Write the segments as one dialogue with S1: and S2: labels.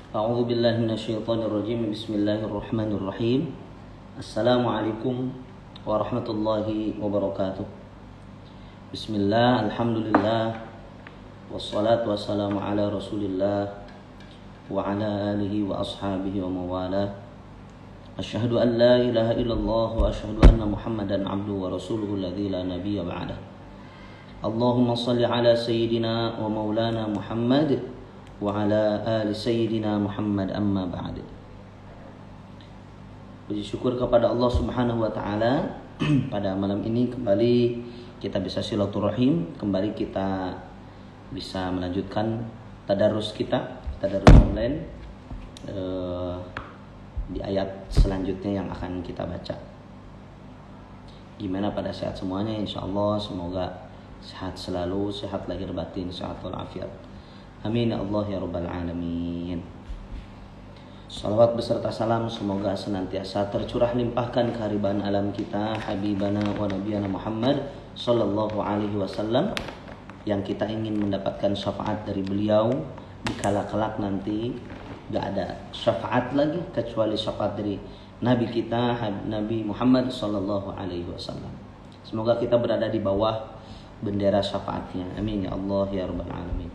S1: A'udzu billahi minasyaitonir rajim. Bismillahirrahmanirrahim. Assalamualaikum warahmatullahi wabarakatuh. Bismillah, alhamdulillah, wassalatu wassalamu ala Rasulillah wa ala alihi wa ashabihi wa mawala. Asyhadu an la ilaha illallah wa asyhadu anna Muhammadan abduhu wa rasuluhu alladzi la nabiyya ba'dah. Allahumma salli ala sayyidina wa maulana Muhammad wa ala ali sayyidina Muhammad, amma ba'd. Puji syukur kepada Allah Subhanahu wa taala, pada malam ini kembali kita bisa silaturahim, kembali kita bisa melanjutkan tadarus online di ayat selanjutnya yang akan kita baca. Gimana pada sehat semuanya? Insyaallah semoga sehat selalu, sehat lahir batin, sehat walafiat. Amin ya Allah ya rabbal alamin. Salawat beserta salam semoga senantiasa tercurah limpahkan kehariban alam kita habibana wa nabiyana Muhammad sallallahu alaihi wasallam, yang kita ingin mendapatkan syafaat dari beliau di kala kelak nanti. Gak ada syafaat lagi kecuali syafaat dari Nabi kita Nabi Muhammad sallallahu alaihi wasallam. Semoga kita berada di bawah bendera syafaatnya. Amin ya Allah ya rabbal alamin.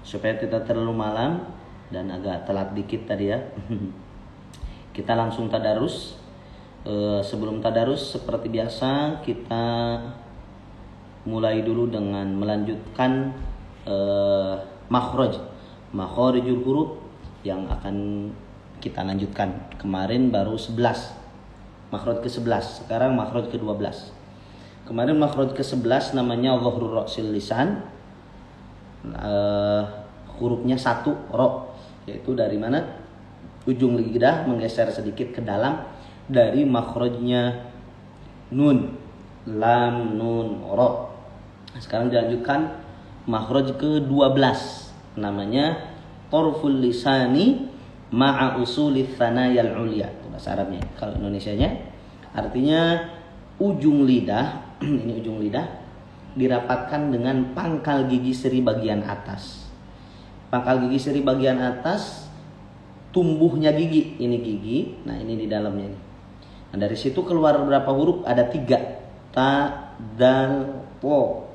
S1: Supaya tidak terlalu malam dan agak telat dikit tadi ya. Kita langsung tadarus. Sebelum tadarus seperti biasa kita mulai dulu dengan melanjutkan makhrijul huruf yang akan kita lanjutkan. Kemarin baru 11, makhraj ke-11, sekarang makhraj ke-12. Kemarin makhraj ke-11 namanya dhahrul ra'sil lisan. Hurufnya 1 ro, yaitu dari mana? Ujung lidah menggeser sedikit ke dalam dari makhrajnya nun, lam, nun, ro. Sekarang dilanjutkan makhraj ke-12 namanya tarful lisani ma'a usulits tsanayal ulya. Itu bahasa Arabnya. Kalau Indonesianya artinya ujung lidah ini ujung lidah dirapatkan dengan pangkal gigi seri bagian atas. Pangkal gigi seri bagian atas tumbuhnya gigi, ini gigi. Nah, ini di dalamnya ini. Nah, dari situ keluar berapa huruf? Ada 3. Ta, dal, po.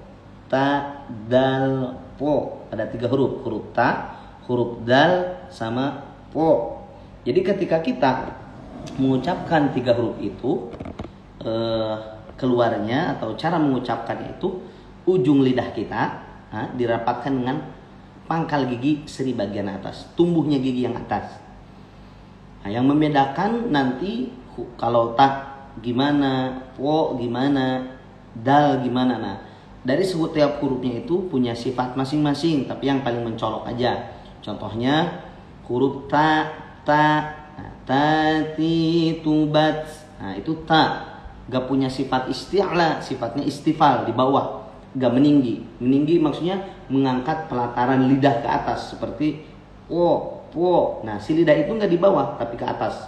S1: Ta, dal, po. Ada 3 huruf. Huruf ta, huruf dal, sama po. Jadi ketika kita mengucapkan 3 huruf itu, keluarnya atau cara mengucapkannya itu ujung lidah kita dirapatkan dengan pangkal gigi seri bagian atas, tumbuhnya gigi yang atas. Nah, yang membedakan nanti kalau ta gimana, po gimana, dal gimana. Nah, dari setiap hurufnya itu punya sifat masing-masing, tapi yang paling mencolok aja. Contohnya huruf ta, nah, tati, tubat. Nah, itu ta. Gak punya sifat isti'la, sifatnya istifal, di bawah, gak meninggi. Meninggi maksudnya mengangkat pelataran lidah ke atas seperti po. Nah, si lidah itu gak di bawah tapi ke atas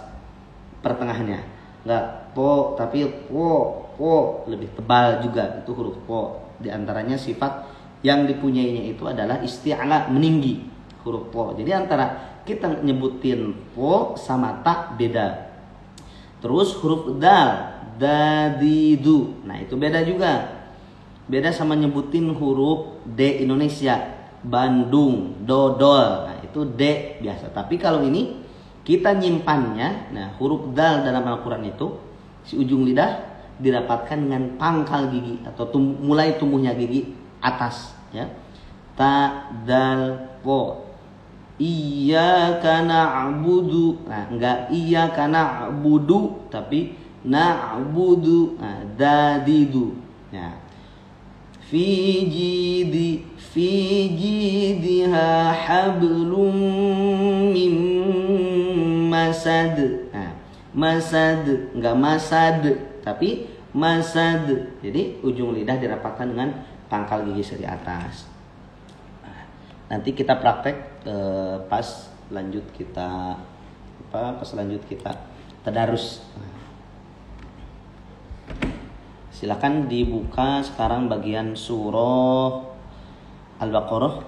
S1: pertengahannya. Gak po tapi po lebih tebal juga, itu huruf po. Di antaranya sifat yang dipunyainya itu adalah isti'la, meninggi, huruf po. Jadi antara kita nyebutin po sama ta beda. Terus huruf dal, dadidu. Nah, itu beda juga. Beda sama nyebutin huruf D Indonesia, Bandung, dodol. Nah, itu D biasa. Tapi kalau ini kita nyimpannya, nah huruf dal dalam Al-Quran itu si ujung lidah dirapatkan dengan pangkal gigi atau mulai tumbuhnya gigi atas ya. Ta, dal, po. Iyyaka na'budu. Nah, enggak iyyaka na'budu tapi na'budu. Nah, dadidu. Ya. Fi jidiha hablum min masad. Nah, masad, enggak masad tapi masad. Jadi ujung lidah dirapatkan dengan pangkal gigi seri atas. Nanti kita praktek pas lanjut kita tadarus. Silakan dibuka sekarang bagian surah Al-Baqarah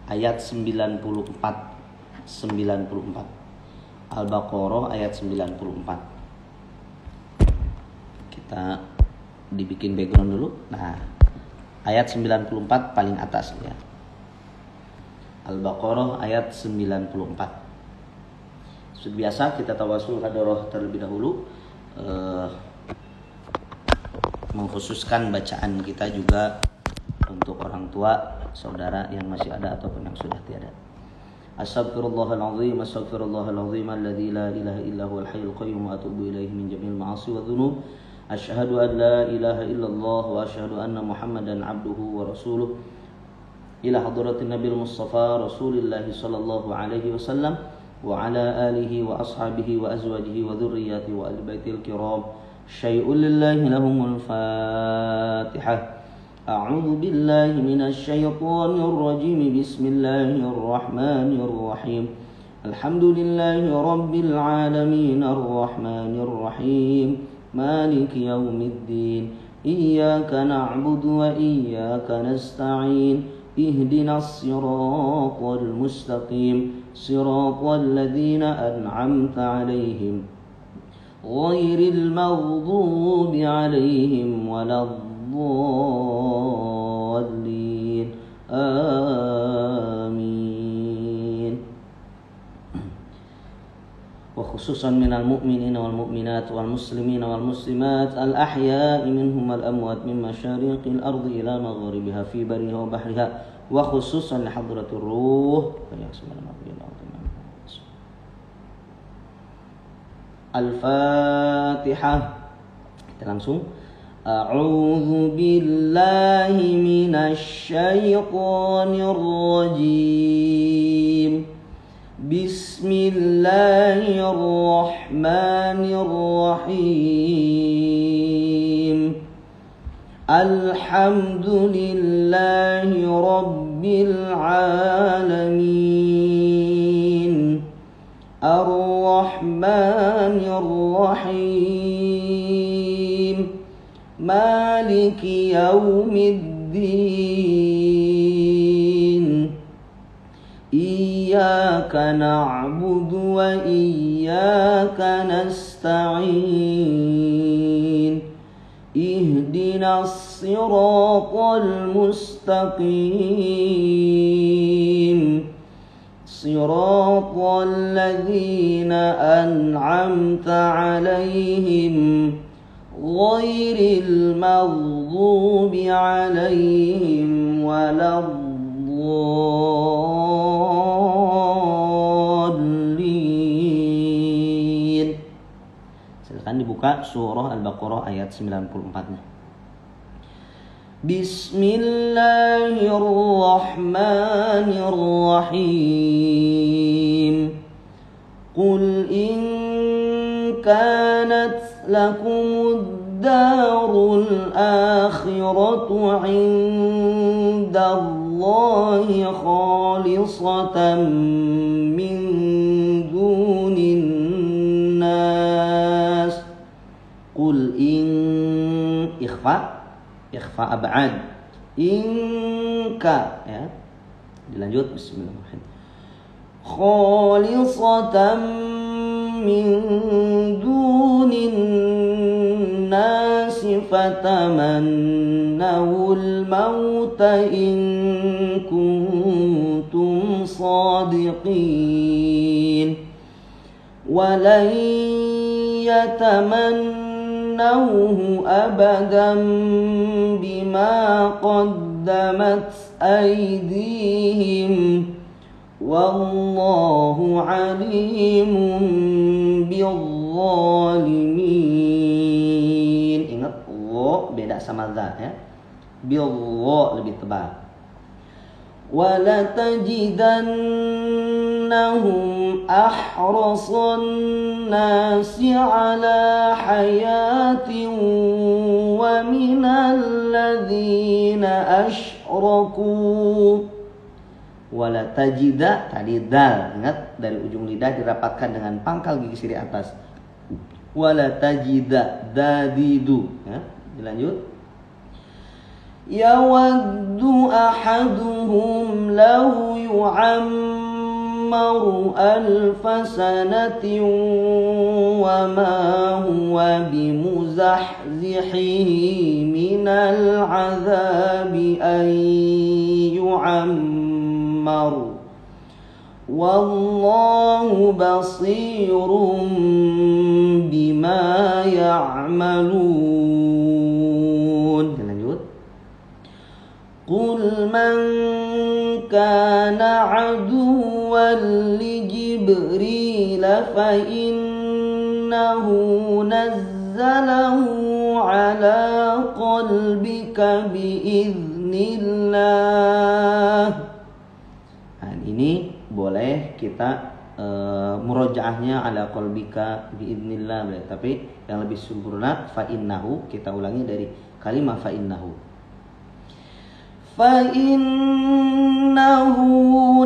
S1: ayat 94. Al-Baqarah ayat 94. Kita dibikin background dulu. Nah, ayat 94 paling atas ya. Al-Baqarah ayat 94. Seperti biasa kita tawasul hadarah terlebih dahulu. Mengkhususkan bacaan kita juga untuk orang tua, saudara yang masih ada ataupun yang sudah tiada. Astaghfirullahaladzim, astaghfirullahaladzim alladzi la ilaha illa huwal hayyul qayyum wa atubu ilaihi min jami'il ma'asi wa dhunub. Asyhadu an la ilaha illallah wa asyhadu anna Muhammadan abduhu wa rasuluh. Ila hadratin Nabil Mustafa Rasulillahi sallallahu alaihi wasallam wa ala alihi wa ashabihi wa azwajihi wa dhurriyyatihi wa ahli baitil kiram. Syai'un lillahi lahumul Fatihah. أعوذ بالله من الشيطان الرجيم بسم الله الرحمن الرحيم الحمد لله رب العالمين الرحمن الرحيم مالك يوم الدين إياك نعبد وإياك نستعين اهدنا الصراط المستقيم صراط الذين أنعمت عليهم غير المغضوب عليهم ولا الضالين آمين. وخصوصا من المؤمنين والمؤمنات والمسلمين والمسلمات الأحياء منهم والأموات من مشارق الأرض إلى مغاربها في برها وبحرها وخصوصا لحضرة الروح Al-Fatihah. Kita langsung. A'udzu billahi minasy syaithanir rajim. Bismillahirrahmanirrahim. Alhamdulillahi rabbil alamin. Ar-Rahmanir Rahim. Maliki yaumiddin. Iyyaka na'budu wa iyyaka nasta'in. Ihdinas siratal mustaqim. Siratal ladzina an'amta 'alaihim ghairil maghdubi 'alaihim waladdallin. Silakan dibuka surah Al-Baqarah ayat 94-nya. Bismillahirrahmanirrahim. Qul in kanat lakumud darul akhiratu 'indallahi khalisatan min dunin nas. Qul in ikhfa ab'ad inka ya, dilanjut bismillahirrahmanirrahim. Khalisatan min dunin nasi fatamannawul mauta in kuntum sadiqin walan yatamannahu abadan bima qaddamat aydihim wallahu alimun bizzalimin. Ingat, Allah beda sama za ya. Billah lebih tebal. Wala tajidannahum ahrasan nasi ala hayatin wa minal ladzina asyraku. Wala tajida tadi dal, ingat dari ujung lidah dirapatkan dengan pangkal gigi siri atas. Wala tajida dadidu ya, dilanjut. yawaddu ahaduhum law yu'ammaru alfa sanatin wa ma huwa bimuzahzihi minal azabi an yu'ammaru wallahu basirun bima ya'malun. Lanjut. Qul man kana aduwwan li Jibril fa innahu nazzalahu ala qalbika biiznillah. Ini boleh kita murojaahnya ala qalbika biidznillah, tapi yang lebih sempurna fa innahu, kita ulangi dari kalimat fa innahu. Fa innahu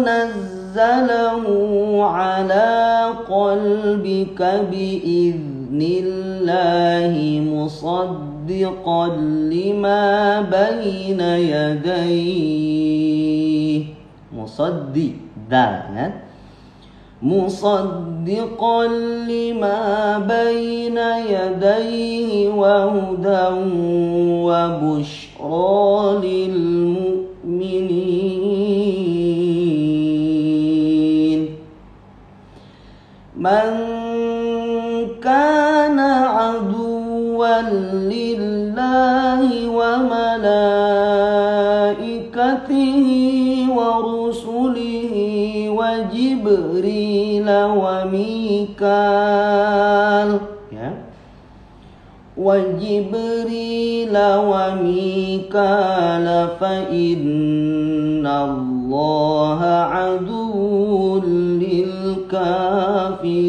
S1: nazzalahu ala qalbika biidznillah musaddiqan lima bayna yadayhi. Musaddi dal kan, musaddiqan lima baina yadayhi wa hudan wa bushra lil mu'minin. Man kana aduwwan lillahi wa malaikatihi wa rusulihi wa Jibril wa Mikal, ya, wa Jibril wa Mikal fa innallaha aduwwun lil kafirin.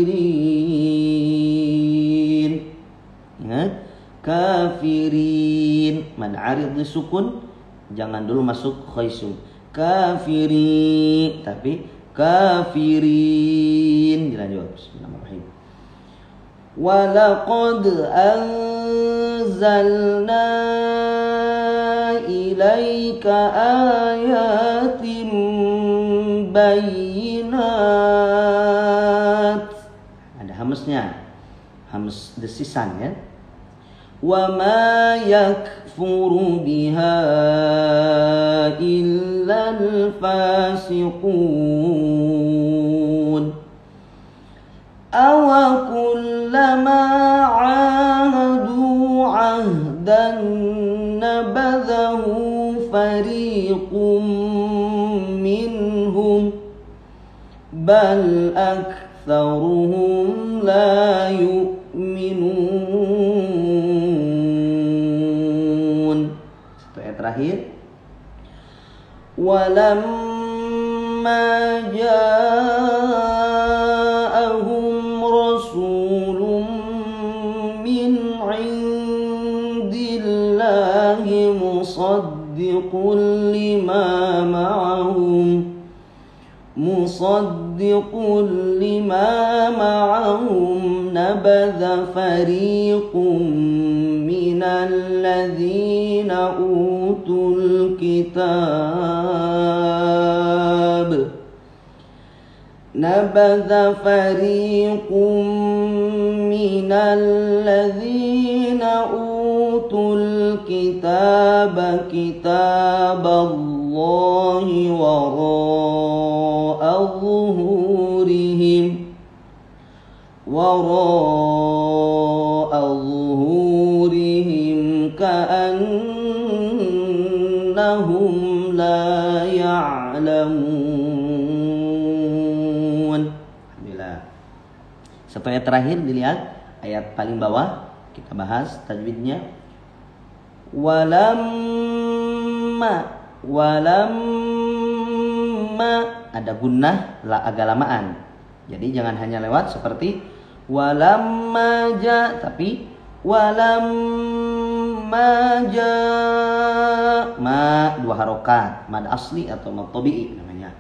S1: Ya, kafirin mad arid disukun, jangan dulu masuk khaisum. Kafiri, tapi kafirin. Dilanjut. Bismillahirrahmanirrahim. Walaqad anzalna ilaika ayatin bayyinat. Ada hamznya, hamz desisan ya. Wa ma yakfuru biha illa al-fasiqun. Aw kullama 'ahadu 'ahdan nabadhahu fariqum minhum bal aktsaruhum la yu'minun. Satu ayat terakhir. Walamma ja'ahum rasulun min 'indillahi musaddiqun lima ma'ahum nabadha fariqum minal ladzina utul kitab nabadha fariqum minal ladzina utul kitab kitaballahi wara'a zuhurihim ka'annahum la ya'lamun. Alhamdulillah. Sampai ayat terakhir dilihat, ayat paling bawah kita bahas tajwidnya. Walamma ada gunnah agak lamaan. Jadi jangan hanya lewat seperti walamma ja, tapi walamma ja, ma dua harokat, mad asli atau mad tabi'i namanya.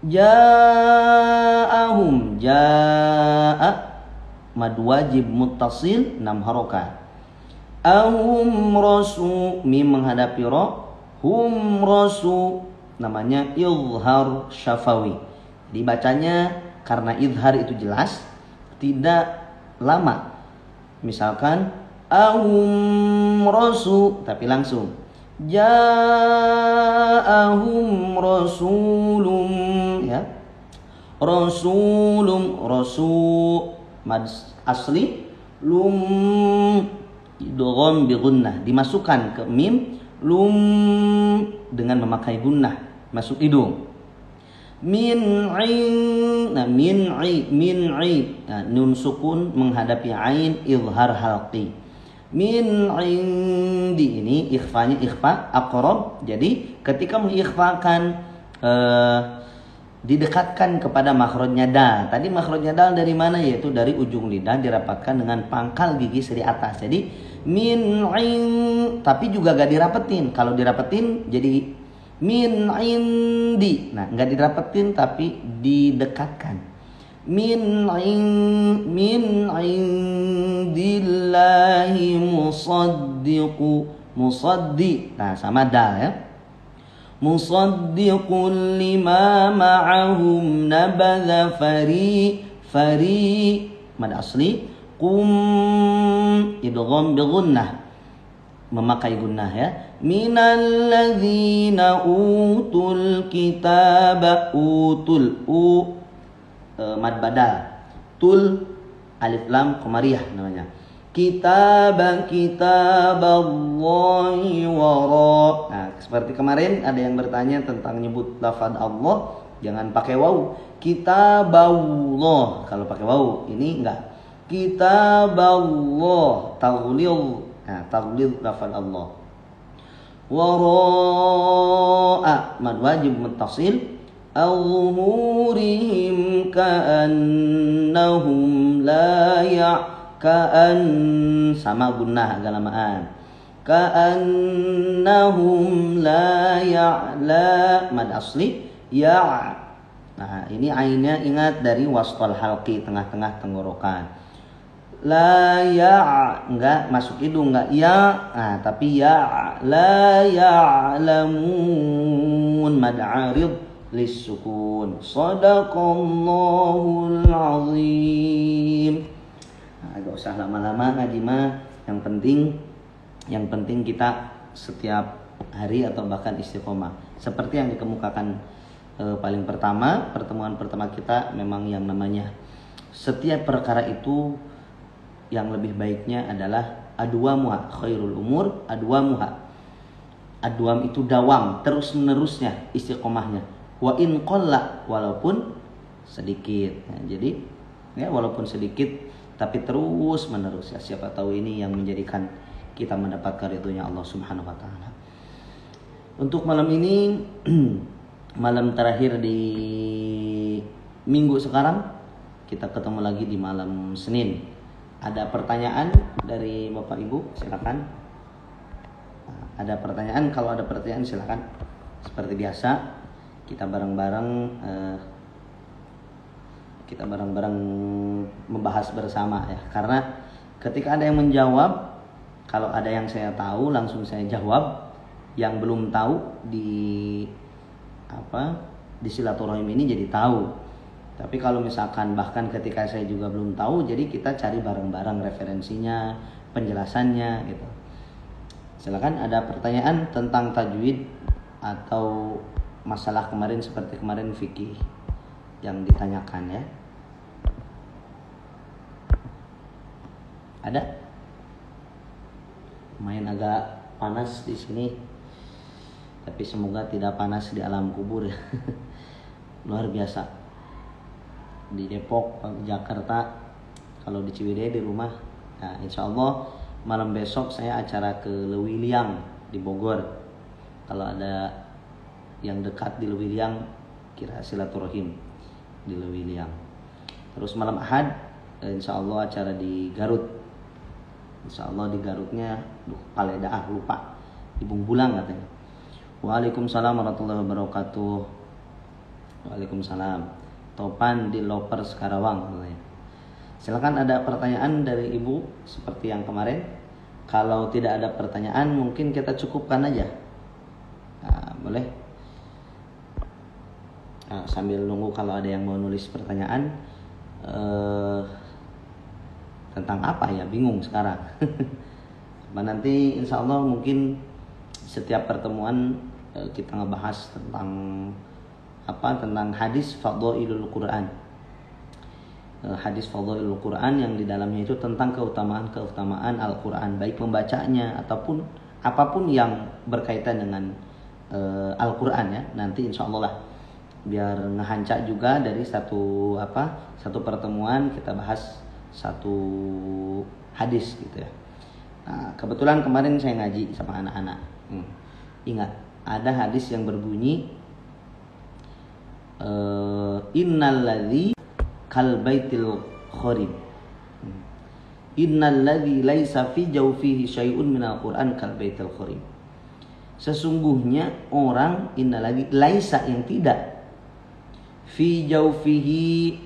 S1: Ja'ahum, ja'a mad wajib muttasil 6 harokat. Ahum rasu, mim menghadapi ro, hum rasu, namanya izhar syafawi. Dibacanya karena izhar itu jelas, tidak lama. Misalkan ahum rasu, tapi langsung. Ja'ahum rasulum, ya. Rasulum, rasul mad asli, lum idgham bi gunnah, dimasukkan ke mim, lum dengan memakai gunnah, masuk hidung. Min ain, nah min ai, nah, nun sukun menghadapi ain, izhar halqi. Min indi, ini ikhfanya ikhfa aqrab, jadi ketika mengikhfakan didekatkan kepada makhrajnya dal. Tadi makhrajnya dal dari mana? Yaitu dari ujung lidah dirapatkan dengan pangkal gigi seri atas. Jadi min in, tapi juga gak dirapetin. Kalau dirapetin jadi min indi. Nah, gak dirapetin tapi didekatkan. Min indillahi musaddiqu, musaddi. Nah, sama dal ya. Musaddiqun lima ma'ahum nabadha fari mad asli, qum idgham bi gunnah, memakai gunnah ya. Minal ladzina utul kitaba, utul mad badal, tul alif lam qamariyah namanya. Kitaballahi wara. Nah, seperti kemarin ada yang bertanya tentang nyebut lafaz Allah jangan pakai waw. Kitaballah, kalau pakai waw ini enggak. Kitaballah taghlil, nah taghlil lafaz Allah. Wara mad wajib muttasil, al-zuhurihim ka'annahum la ka'an, sama gunnah agak lamaan. Ka'annahum la ya'la mad asli ya'. Nah, ini ainnya ingat dari wasqal halqi, tengah-tengah tenggorokan. La ya', enggak masuk hidung, enggak ya'. Nah, tapi ya', la ya'lamun mad 'arid lis-sukun. Shadaqallahul 'azim. Agak usah lama-lama ngaji mah, yang penting kita setiap hari atau bahkan istiqomah. Seperti yang dikemukakan paling pertama, pertemuan pertama kita, memang yang namanya setiap perkara itu yang lebih baiknya adalah adwamuha khairul umur, adwamuha. Adwam itu dawam, terus menerusnya istiqomahnya. Wa in qalla, walaupun sedikit. Nah, jadi ya walaupun sedikit tapi terus menerus ya, siapa tahu ini yang menjadikan kita mendapatkan ridhonya Allah Subhanahu wa taala. Untuk malam ini malam terakhir di minggu sekarang, kita ketemu lagi di malam Senin. Ada pertanyaan dari Bapak Ibu, silakan. Ada pertanyaan, kalau ada pertanyaan silakan. Seperti biasa kita bareng-bareng membahas bersama ya, karena ketika ada yang menjawab, kalau ada yang saya tahu langsung saya jawab, yang belum tahu di silaturahim ini jadi tahu. Tapi kalau misalkan bahkan ketika saya juga belum tahu, jadi kita cari bareng-bareng referensinya, penjelasannya gitu. Silakan, ada pertanyaan tentang tajwid atau masalah kemarin, seperti kemarin fikih yang ditanyakan ya. Ada? Lumayan agak panas di sini, tapi semoga tidak panas di alam kubur ya. Luar biasa. Di Depok, Jakarta, kalau di Ciwidey di rumah. Nah, insya Allah malam besok saya acara ke Lewiliang di Bogor. Kalau ada yang dekat di Lewiliang, kira silaturahim di Lewiliang. Terus malam Ahad, insya Allah acara di Garut. Insya Allah di Garutnya, Paledaah lupa, di Bungbulang katanya. Waalaikumsalam warahmatullahi wabarakatuh. Waalaikumsalam. Topan di Lopers Karawang katanya. Silakan, ada pertanyaan dari Ibu seperti yang kemarin. Kalau tidak ada pertanyaan mungkin kita cukupkan aja. Nah, boleh. Nah, sambil nunggu kalau ada yang mau nulis pertanyaan tentang apa ya, bingung sekarang. Nanti insya Allah mungkin setiap pertemuan kita ngebahas tentang tentang hadis Fadhailul Quran. Hadis Fadhailul Quran yang di dalamnya itu tentang keutamaan Al-Quran, baik membacanya ataupun apapun yang berkaitan dengan Al-Quran ya. Nanti insya Allah lah, biar ngehancak juga dari satu pertemuan kita bahas satu hadis gitu ya. Nah, kebetulan kemarin saya ngaji sama anak-anak. Ingat, ada hadis yang berbunyi innalladzi kal baitil kharib. Innalladzi laisa fi jawfihi syai'un minal Qur'an kal baitil kharib. Sesungguhnya orang innalladzi laisa yang tidak fi jawfihi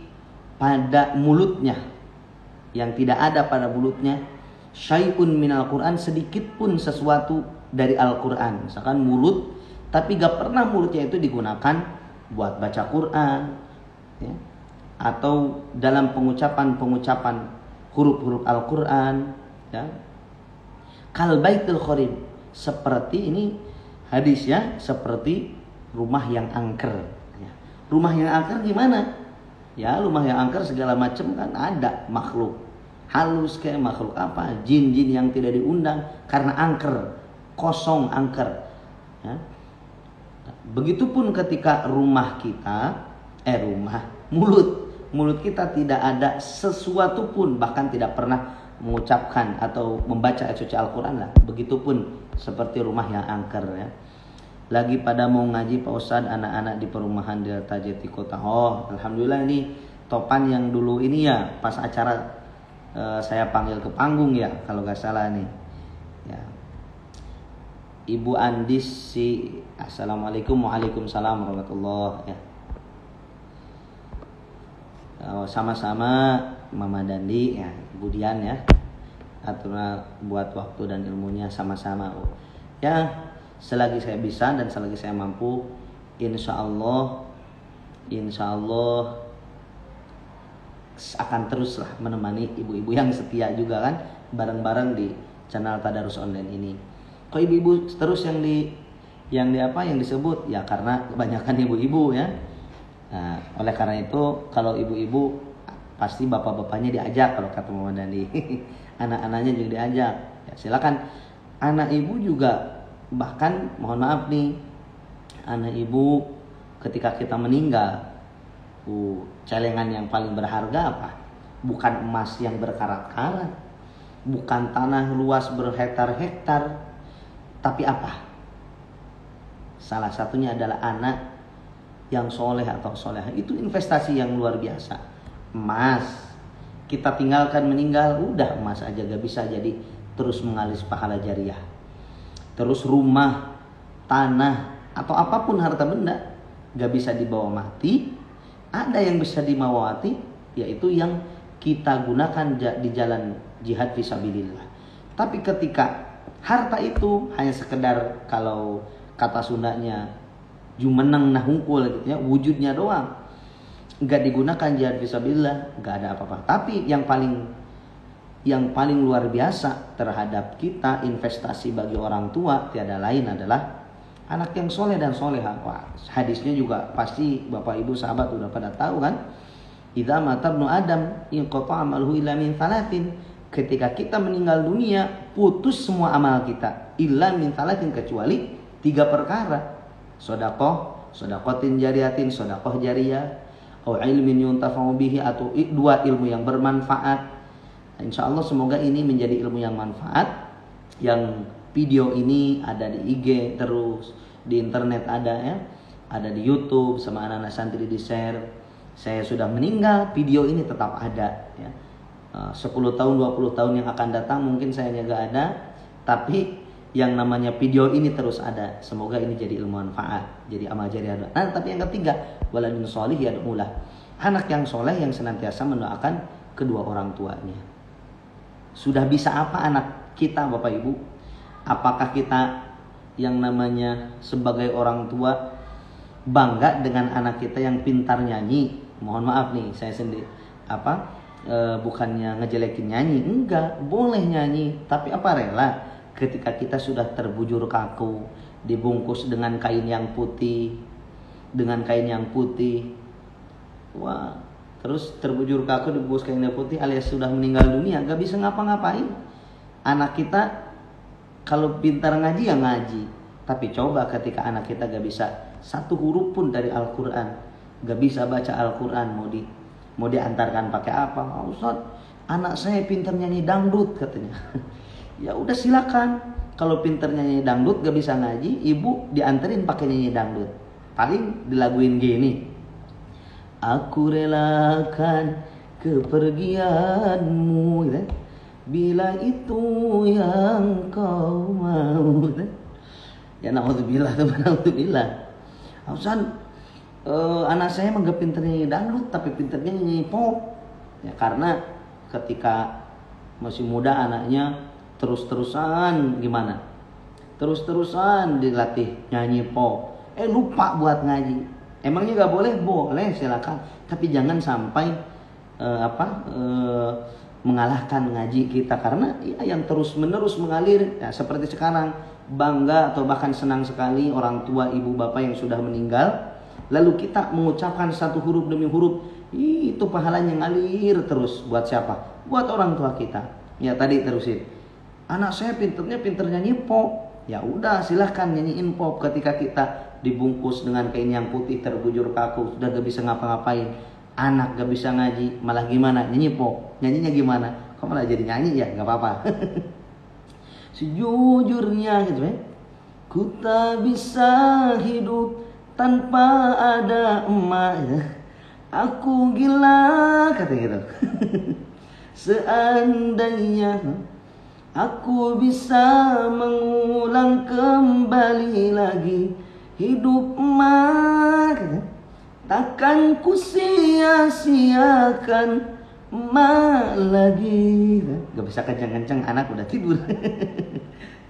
S1: pada mulutnya, yang tidak ada pada mulutnya syai'un minal Qur'an, sedikit pun sesuatu dari Al-Quran. Misalkan mulut, tapi gak pernah mulutnya itu digunakan buat baca Quran ya, atau dalam pengucapan huruf-huruf Al-Quran ya. Kal baitul kharib, seperti ini hadis ya, seperti rumah yang angker ya. Rumah yang angker gimana? Ya, rumah yang angker segala macam kan ada makhluk halus kayak makhluk jin-jin yang tidak diundang karena angker, kosong, angker ya. Begitupun ketika rumah kita mulut kita tidak ada sesuatu pun, bahkan tidak pernah mengucapkan atau membaca ayat suci Al-Quran lah. Begitupun seperti rumah yang angker ya. Lagi pada mau ngaji Pak Ustadz, anak-anak di perumahan Delta Jati Kota. Oh, alhamdulillah ini topan yang dulu ini ya pas acara saya panggil ke panggung ya kalau gak salah nih ya. Ibu Andis assalamualaikum, waalaikumsalam warahmatullahi ya. Sama-sama Mama Dandi ya, Ibu Dian ya, atur buat waktu dan ilmunya sama-sama ya. Selagi saya bisa dan selagi saya mampu, insya Allah akan teruslah menemani ibu-ibu yang setia juga kan, bareng-bareng di channel Tadarus Online ini. Kok ibu-ibu terus yang disebut ya, karena kebanyakan ibu-ibu ya. Nah, oleh karena itu kalau ibu-ibu pasti bapak-bapaknya diajak, kalau kata Mama Dandi. Anak-anaknya juga diajak ya, silakan. Anak ibu juga, bahkan mohon maaf nih, anak ibu ketika kita meninggal, celengan yang paling berharga apa? Bukan emas yang berkarat-karat, bukan tanah luas berhektar-hektar, tapi apa? Salah satunya adalah anak yang soleh atau soleha. Itu investasi yang luar biasa. Emas kita tinggalkan meninggal, udah emas aja gak bisa jadi terus mengalis pahala jariah. Terus rumah, tanah, atau apapun harta benda gak bisa dibawa mati. Ada yang bisa dibawa mati, yaitu yang kita gunakan di jalan jihad fisabilillah. Tapi ketika harta itu hanya sekedar, kalau kata Sundanya, jumeneng nah hungkul gitu ya, wujudnya doang, nggak digunakan jihad fisabilillah, nggak ada apa-apa. Tapi yang paling luar biasa terhadap kita, investasi bagi orang tua tiada lain adalah anak yang soleh dan soleha. Wah, hadisnya juga pasti Bapak Ibu sahabat udah pada tahu kan. Idza mata ibnu Adam inqata amaluhu illa min thalathin. Ketika kita meninggal dunia, putus semua amal kita. Illa min thalathin, kecuali 3 perkara. Sodakotin jariyatin, sodakoh jariyah, atau ilmin yuntafa'u bihi, atau 2 ilmu yang bermanfaat. Insya Allah semoga ini menjadi ilmu yang manfaat. Yang video ini ada di IG terus, di internet ada ya, ada di YouTube sama anak-anak santri di share. Saya sudah meninggal, video ini tetap ada ya. 10 tahun, 20 tahun yang akan datang mungkin saya gak ada, tapi yang namanya video ini terus ada. Semoga ini jadi ilmu manfaat, jadi amal jariah. Nah, tapi yang ketiga, waladun sholih yad'ulah, anak yang soleh yang senantiasa mendoakan kedua orang tuanya. Sudah bisa apa anak kita Bapak Ibu, apakah kita yang namanya sebagai orang tua bangga dengan anak kita yang pintar nyanyi? Mohon maaf nih, saya sendiri bukannya ngejelekin nyanyi, enggak, boleh nyanyi, tapi apa rela ketika kita sudah terbujur kaku, dibungkus dengan kain yang putih, wah, terus terbujur kaku dibungkus kain yang putih alias sudah meninggal dunia, gak bisa ngapa-ngapain. Anak kita kalau pintar ngaji ya ngaji, tapi coba ketika anak kita gak bisa satu huruf pun dari Al-Quran, gak bisa baca Al-Quran, mau diantarkan pakai apa? Ustaz, anak saya pintar nyanyi dangdut katanya. Ya udah silakan. Kalau pintar nyanyi dangdut gak bisa ngaji, ibu dianterin pakai nyanyi dangdut. Paling dilaguin gini. Aku relakan kepergianmu, gitu. Bila itu yang kau mau. Ya naudzubillah. Ustaz, anak saya mah gak pintar nyanyi dangdut, tapi pintarnya nyanyi pop. Ya karena ketika masih muda anaknya terus-terusan dilatih nyanyi pop, lupa buat ngaji. Emangnya gak boleh? Boleh, silakan, tapi jangan sampai mengalahkan ngaji kita, karena ya, yang terus-menerus mengalir ya, seperti sekarang. Bangga atau bahkan senang sekali orang tua ibu bapak yang sudah meninggal, lalu kita mengucapkan satu huruf demi huruf, itu pahalanya ngalir terus. Buat siapa? Buat orang tua kita. Ya tadi terusin, anak saya pinter nyanyi pop, ya udah silahkan nyanyiin pop. Ketika kita dibungkus dengan kain yang putih, terbujur kaku, sudah gak bisa ngapa-ngapain, anak gak bisa ngaji, malah gimana? Nyanyi pop. Nyanyinya gimana? Kok malah jadi nyanyi? Ya gak apa-apa. Sejujurnya gitu ya, ku tak bisa hidup tanpa ada emak ya. Aku gila kata gitu. Seandainya aku bisa mengulang kembali lagi hidup emak, gitu. Takkan ku sia-siakan emak lagi. Gak bisa kencang-kencang, anak udah tidur.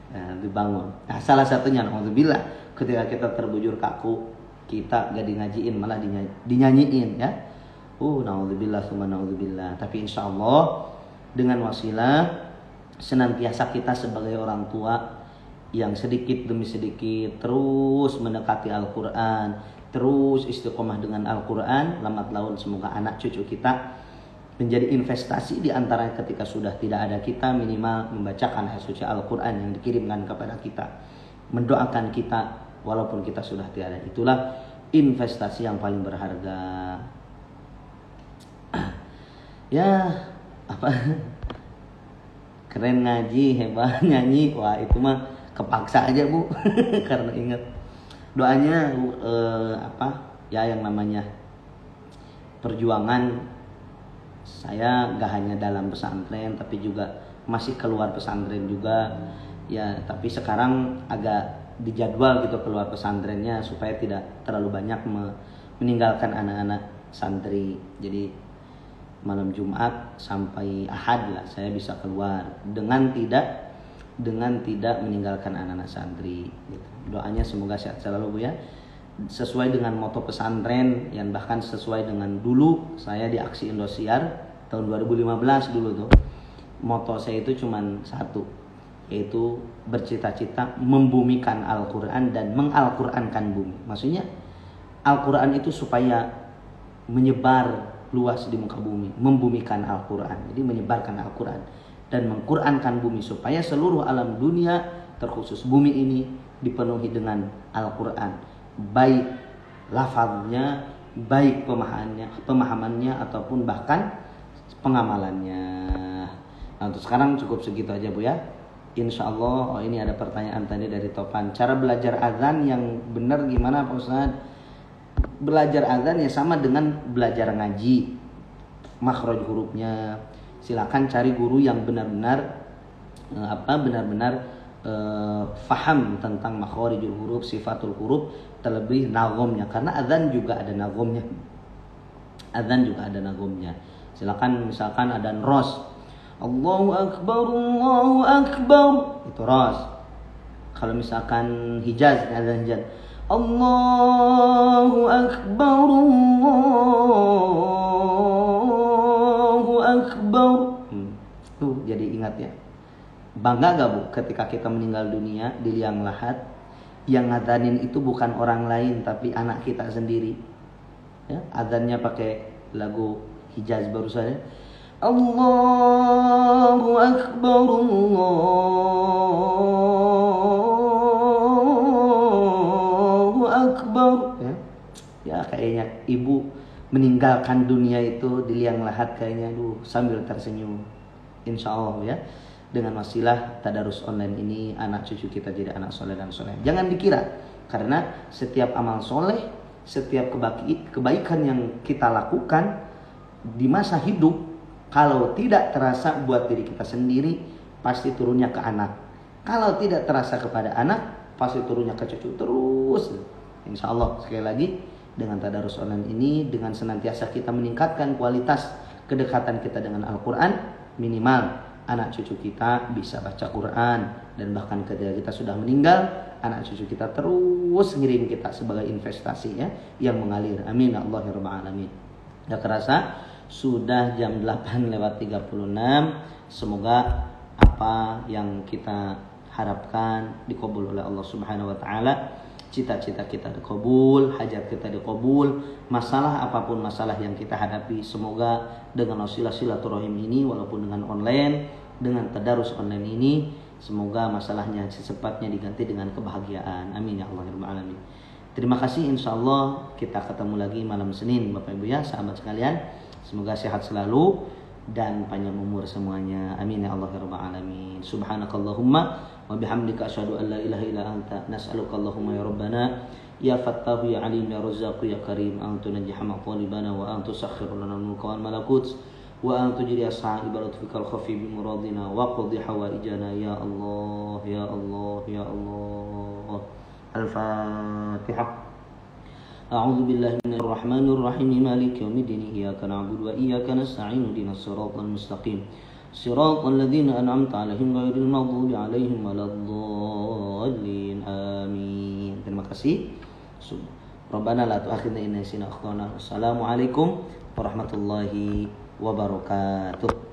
S1: Nah, dibangun. Nah, salah satunya alhamdulillah ketika kita terbujur kaku, kita gak ngajiin malah dinyanyiin ya. Naudzubillah summa naudzubillah. Tapi insya Allah dengan wasilah senantiasa kita sebagai orang tua yang sedikit demi sedikit terus mendekati Al-Quran, terus istiqomah dengan Al-Quran, lambat laun semoga anak cucu kita menjadi investasi di antara ketika sudah tidak ada kita, minimal membacakan ayat suci Al-Quran yang dikirimkan kepada kita, mendoakan kita walaupun kita sudah tiada. Itulah investasi yang paling berharga. Ya apa, keren ngaji, hebat nyanyi, wah itu mah kepaksa aja bu. Karena ingat doanya ya yang namanya perjuangan saya gak hanya dalam pesantren tapi juga masih keluar pesantren juga ya. Tapi sekarang agak dijadwal gitu keluar pesantrennya supaya tidak terlalu banyak meninggalkan anak-anak santri. Jadi malam Jumat sampai Ahad lah saya bisa keluar dengan tidak meninggalkan anak-anak santri gitu. Doanya semoga sehat selalu bu ya, sesuai dengan moto pesantren yang bahkan sesuai dengan dulu saya di aksi Indosiar tahun 2015 dulu tuh. Moto saya itu cuman satu, yaitu bercita-cita membumikan Al-Quran dan mengal-Qurankan bumi. Maksudnya Al-Quran itu supaya menyebar luas di muka bumi, membumikan Al-Quran. Jadi menyebarkan Al-Quran dan mengqurankan bumi supaya seluruh alam dunia terkhusus bumi ini dipenuhi dengan Al-Quran, baik lafaznya, baik pemahamannya ataupun bahkan pengamalannya. Nah, untuk sekarang cukup segitu aja bu ya. Insya Allah. Ini ada pertanyaan tadi dari Topan, cara belajar azan yang benar gimana Pak Ustaz? Belajar azan ya sama dengan belajar ngaji, makhraj hurufnya. Silakan cari guru yang benar-benar faham tentang makhrijul huruf, sifatul huruf, terlebih nagomnya, karena azan juga ada nagomnya. Silakan misalkan ada Allahu Akbar. Itu ras. Kalau misalkan Hijaz, ada Hijaz. Allahu Akbar. Tuh, jadi ingat ya. Bangga gak Bu ketika kita meninggal dunia di liang lahat, yang ngadanin itu bukan orang lain tapi anak kita sendiri. Ya, adzannya pakai lagu Hijaz barusan ya. Allahu Akbar, Allahu Akbar. Ya kayaknya ibu meninggalkan dunia itu di liang lahat kayaknya sambil tersenyum. Insya Allah ya, dengan wasilah tadarus online ini anak cucu kita jadi anak soleh dan soleh. Jangan dikira karena setiap amal soleh, setiap kebaikan yang kita lakukan di masa hidup, kalau tidak terasa buat diri kita sendiri, pasti turunnya ke anak. Kalau tidak terasa kepada anak, pasti turunnya ke cucu terus. Insya Allah sekali lagi, dengan tadarus online ini, dengan senantiasa kita meningkatkan kualitas kedekatan kita dengan Al-Quran, minimal anak cucu kita bisa baca Quran, dan bahkan ketika kita sudah meninggal, anak cucu kita terus ngirim kita sebagai investasi ya, yang mengalir. Amin ya Allah ya Rabbal Alamin. Gak kerasa sudah jam 8:36. Semoga apa yang kita harapkan dikabul oleh Allah Subhanahu wa taala. Cita-cita kita dikabul, hajat kita dikabul, masalah apapun masalah yang kita hadapi, semoga dengan wasilah silaturahim ini, walaupun dengan online, dengan tadarus online ini, semoga masalahnya secepatnya diganti dengan kebahagiaan. Amin ya Allah ya Rabbal Alamin. Terima kasih, insyaallah kita ketemu lagi malam Senin Bapak Ibu ya, sahabat sekalian. Semoga sehat selalu dan panjang umur semuanya. Amin ya Allah ya Rabbal Alamin. Subhanakallahumma wa bihamdika asyhadu an la ilaha illa anta nas'aluka Allahumma ya Rabbana ya Fattahu ya Alim ya Razzaq ya Karim antu najihama talibana wa antu sakhir lana mulka wal malakut wa antu jiri ashabi baratfikal khafi bi muradina wa qadhi hawaijana ya Allah ya Allah ya Allah. Al-Fatihah. A'udzu billahi minir rahmanir rahim maliki yaumiddin iyyaka na'budu wa iyyaka nasta'in ihdinas siratal mustaqim siratal ladzina an'amta 'alaihim ghairil maghdubi 'alaihim waladdallin. Amin. Terima kasih. Rabbana la tu'akhidna in nasina akhtana. Wassalamualaikum warahmatullahi wabarakatuh.